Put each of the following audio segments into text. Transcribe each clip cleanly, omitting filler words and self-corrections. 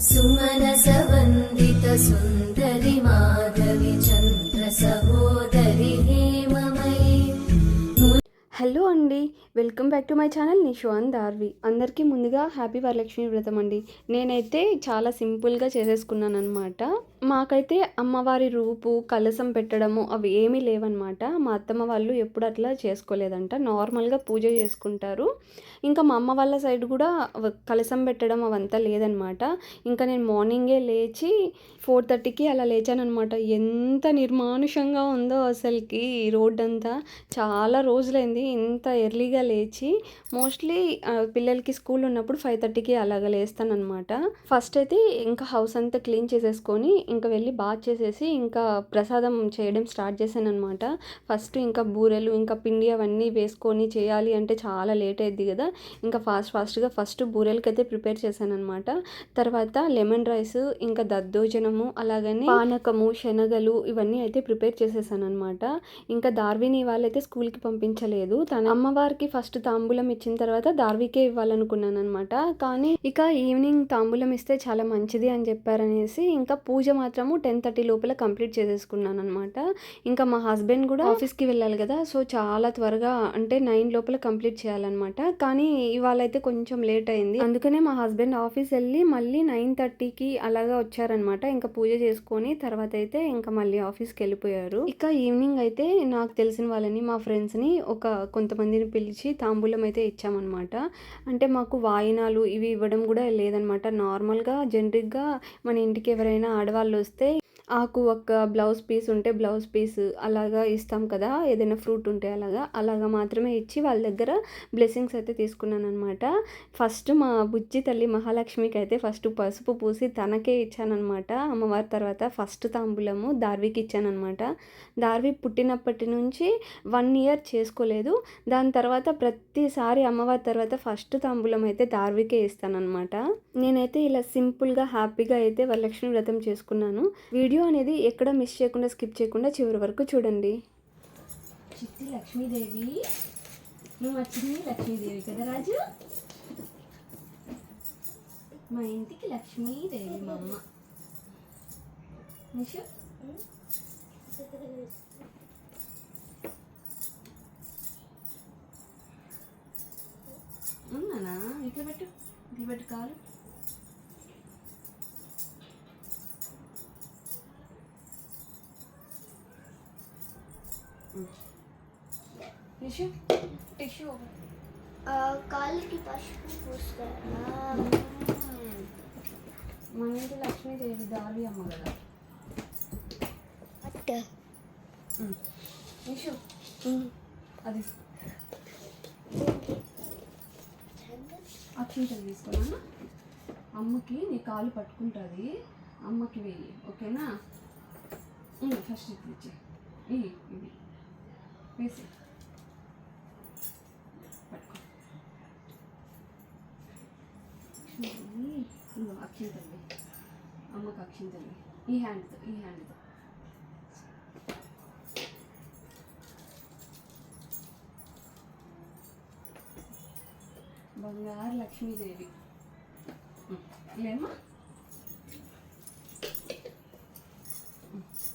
सुमनसवन्दित सुन्दरि माधवि चन्द्र सहोदरि हेममयि। హలో అండి, welcome back to my channel నిషోన్ దార్వి. అందరికీ ముందుగా హ్యాపీ వరలక్ష్మి వ్రతం అండి. నేనైతే చాలా సింపుల్గా చేసేసుకున్నాను అనమాట. మాకైతే అమ్మవారి రూపు కలసం పెట్టడము అవి ఏమీ లేవన్నమాట. మా అత్తమ్మ వాళ్ళు ఎప్పుడు అట్లా చేసుకోలేదంట, నార్మల్గా పూజ చేసుకుంటారు. ఇంకా మా అమ్మ వాళ్ళ సైడ్ కూడా కలసం పెట్టడం అవంతా లేదనమాట. ఇంకా నేను మార్నింగే లేచి 4:30కి అలా లేచానమాట. ఎంత నిర్మానుషంగా ఉందో అసలుకి రోడ్ అంతా. చాలా రోజులైంది ఇంత ఎర్లీగా లేచి. మోస్ట్లీ పిల్లలకి స్కూల్ ఉన్నప్పుడు 5:30కి అలాగ లేస్తానమాట. ఫస్ట్ అయితే ఇంకా హౌస్ అంతా క్లీన్ చేసేసుకొని ఇంకా వెళ్ళి బాత్ చేసేసి ఇంకా ప్రసాదం చేయడం స్టార్ట్ చేశాను అనమాట. ఫస్ట్ ఇంకా బూరెలు ఇంకా పిండి అవన్నీ వేసుకొని చేయాలి అంటే చాలా లేట్ అయ్యింది కదా. ఇంకా ఫాస్ట్గా ఫస్ట్ బూరెలకి అయితే ప్రిపేర్ చేశాను అనమాట. తర్వాత లెమన్ రైస్ ఇంకా దద్దోజనము అలాగని పానకము శనగలు ఇవన్నీ అయితే ప్రిపేర్ చేసేసాను అనమాట. ఇంకా దార్విని వాళ్ళైతే స్కూల్కి పంపించలేదు. తన అమ్మవారికి ఫస్ట్ తాంబూలం ఇచ్చిన తర్వాత దార్వికే ఇవ్వాలనుకున్నాను అనమాట. కానీ ఇక ఈవినింగ్ తాంబూలం ఇస్తే చాలా మంచిది అని చెప్పారనేసి ఇంకా పూజ మాత్రము 10:30 లోపల కంప్లీట్ చేసేసుకున్నాను అనమాట. ఇంకా మా హస్బెండ్ కూడా ఆఫీస్కి వెళ్ళాలి కదా, సో చాలా త్వరగా అంటే 9 లోపల కంప్లీట్ చేయాలన్నమాట. కానీ ఇవాళ అయితే కొంచెం లేట్ అయింది. అందుకనే మా హస్బెండ్ ఆఫీస్ వెళ్ళి మళ్ళీ 9:30కి అలాగా వచ్చారనమాట. ఇంకా పూజ చేసుకొని తర్వాత అయితే ఇంకా మళ్ళీ ఆఫీస్కి వెళ్ళిపోయారు. ఇక ఈవినింగ్ అయితే నాకు తెలిసిన వాళ్ళని మా ఫ్రెండ్స్ని కొంతమందిని పిలిచి తాంబూలం అయితే ఇచ్చామన్నమాట. అంటే మాకు వాయినాలు ఇవి ఇవ్వడం కూడా లేదనమాట. నార్మల్గా జనరిక్గా మన ఇంటికి ఎవరైనా ఆడవాళ్ళు వస్తే ఆకు ఒక్క బ్లౌజ్ పీస్ ఉంటే బ్లౌజ్ పీస్ అలాగా ఇస్తాం కదా, ఏదైనా ఫ్రూట్ ఉంటే అలాగా మాత్రమే ఇచ్చి వాళ్ళ దగ్గర బ్లెస్సింగ్స్ అయితే తీసుకున్నాను అనమాట. ఫస్ట్ మా బుజ్జి తల్లి మహాలక్ష్మికి అయితే ఫస్ట్ పసుపు పూసి తనకే ఇచ్చానమాట. అమ్మవారి తర్వాత ఫస్ట్ తాంబూలము దార్వికి ఇచ్చానమాట. దార్వి పుట్టినప్పటి నుంచి 1 ఇయర్ చేసుకోలేదు. దాని తర్వాత ప్రతిసారి అమ్మవారి తర్వాత ఫస్ట్ తాంబూలం అయితే దార్వికే ఇస్తానన్నమాట. నేనైతే ఇలా సింపుల్గా హ్యాపీగా అయితే వరలక్ష్మి వ్రతం చేసుకున్నాను. వీడియో అనేది ఎక్కడ మిస్ చేయకుండా స్కిప్ చేయకుండా చివరి వరకు చూడండి. చిట్టి లక్ష్మీదేవి, నువ్వు వచ్చింది లక్ష్మీదేవి కదా రాజు. మా ఇంటికి లక్ష్మీదేవి మా అమ్మ. నిషు ఉన్నానా? ఇట్లా పెట్టు కాలు. టిష్యూ కాళ్ళకి పసుపు పూస్తారా? మన ఇంటి లక్ష్మీదేవి దారి అమ్మ కదా. నిషు అది అక్షింతలు తీసుకున్నా. అమ్మకి నీ కాలు పట్టుకుంటుంది, అమ్మకి వెయ్యి. ఓకేనా? ఫస్ట్ ఇచ్చి ఇవి వేసి పట్టుకో. అక్షింతలు అమ్మకి అక్షింతలు ఈ హ్యాండ్తో బంగారు లక్ష్మీదేవి లేమా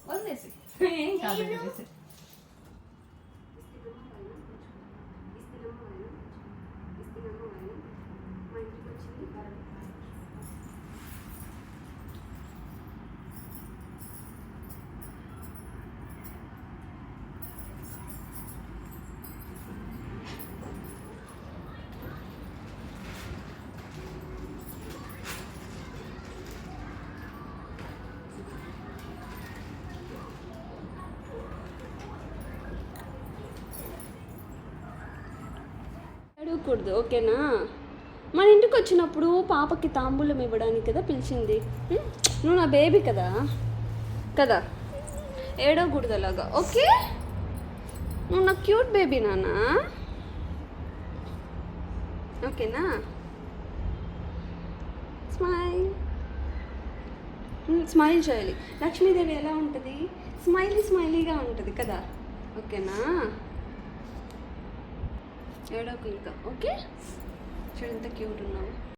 వదిలేసి ఏం కాదు వదిలేసి. అడగకూడదు, ఓకేనా? మన ఇంటికి వచ్చినప్పుడు పాపకి తాంబూలం ఇవ్వడానికి కదా పిలిచింది. నువ్వు నా బేబీ కదా ఏడవకూడదు అలాగా, ఓకే? నువ్వు నా క్యూట్ బేబీ నాన్న, ఓకేనా? స్మైల్ చేయాలి. లక్ష్మీదేవి ఎలా ఉంటుంది? స్మైలీగా ఉంటుంది కదా, ఓకేనా? ఏడోకు ఇంకా, ఓకే? చూడు ఎంత క్యూట్ ఉన్నావు.